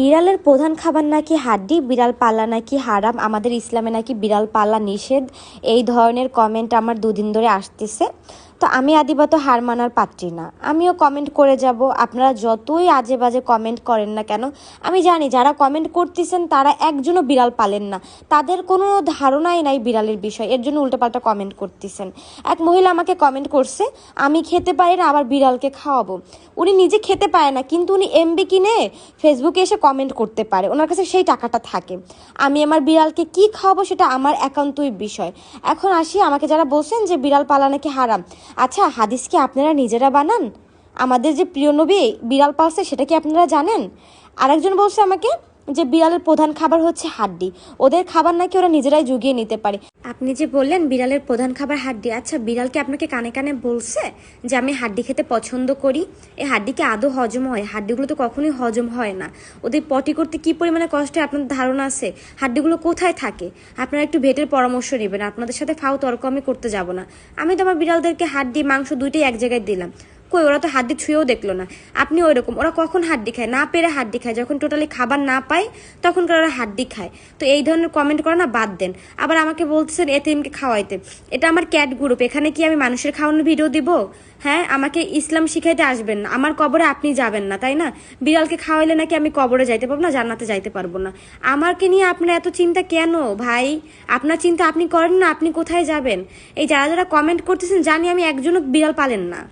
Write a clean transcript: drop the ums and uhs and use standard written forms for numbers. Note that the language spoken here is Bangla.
বিড়ালের প্রধান খাবার নাকি হাড্ডি, বিড়াল পালা নাকি হারাম, আমাদের ইসলামে নাকি বিড়াল পালা নিষেধ। এই ধরনের কমেন্ট আমার দুদিন ধরে আসতেছে। তো আমি আদিবাত হার মানার পাত্রী না, আমিও কমেন্ট করে যাব। আপনারা যতই আজে বাজে কমেন্ট করেন না কেন, আমি জানি যারা কমেন্ট করতেছেন তারা একজনও বিড়াল পালেন না, তাদের কোনো ধারণাই নাই বিড়ালের বিষয়, এর জন্য উল্টোপাল্টা কমেন্ট করতেছেন। এক মহিলা আমাকে কমেন্ট করছে, আমি খেতে পারি না আবার বিড়ালকে খাওয়াবো। উনি নিজে খেতে পারে না, কিন্তু উনি এমবি কিনে ফেসবুকে এসে কমেন্ট করতে পারে, ওনার কাছে সেই টাকাটা থাকে। আমি আমার বিড়ালকে কি খাওয়াবো সেটা আমার একান্তই বিষয়। এখন আসি, আমাকে যারা বলছেন যে বিড়াল পালা নাকি হারাম, আচ্ছা হাদিস কি আপনারা নিজেরা বানান? আমাদের যে প্রিয় নবী বিড়াল পালছে সেটা কি আপনারা জানেন? আরেকজন বলছে আমাকে যে বিড়ালের প্রধান খাবার হচ্ছে হাড্ডি, ওদের খাবার নাকি ওরা নিজেরাই জুগিয়ে নিতে পারে। আপনি যে বললেন বিড়ালের প্রধান খাবার হাড্ডি, আচ্ছা বিড়ালকে আপনাকে কানে কানে বলছে যে আমি হাড্ডি খেতে পছন্দ করি? এই হাড্ডি কি আদৌ হজম হয়? হাড্ডিগুলো তো কখনোই হজম হয় না। ওদের পটি করতে কি পরিমাণে কষ্ট হয় আপনাদের ধারণা আছে? হাড্ডিগুলো কোথায় থাকে? আপনারা একটু ভেটের পরামর্শ নেবেন, আপনাদের সাথে ফাও তর্ক আমি করতে যাব না। আমি তো আমার বিড়ালদেরকে হাড্ডি মাংস দুইটাই এক জায়গায় দিলাম, কই ওরা তো হাড্ডি ছুঁয়েও দেখলো না। আপনি ওই রকম, ওরা কখন হাড্ডি খায়? না পেরে হাড্ডি খায়, যখন টোটালি খাবার না পায় তখনকার ওরা হাড্ডি খায়। তো এই ধরনের কমেন্ট করা না বাদ দেন। আবার আমাকে বলতেছেন এতিমকে খাওয়াইতে, এটা আমার ক্যাট গ্রুপ, এখানে কি আমি মানুষের খাওয়ানোর ভিডিও দিব? হ্যাঁ, আমাকে ইসলাম শিখাইতে আসবেন না, আমার কবরে আপনি যাবেন না, তাই না? বিড়ালকে খাওয়াইলে নাকি আমি কবরে যাইতে পারবো না, জান্নাতে যাইতে পারবো না? আমাকে নিয়ে আপনার এত চিন্তা কেন ভাই? আপনার চিন্তা আপনি করেন না, আপনি কোথায় যাবেন? এই যারা যারা কমেন্ট করতেছেন, জানি আমি একজনও বিড়াল পালেন না।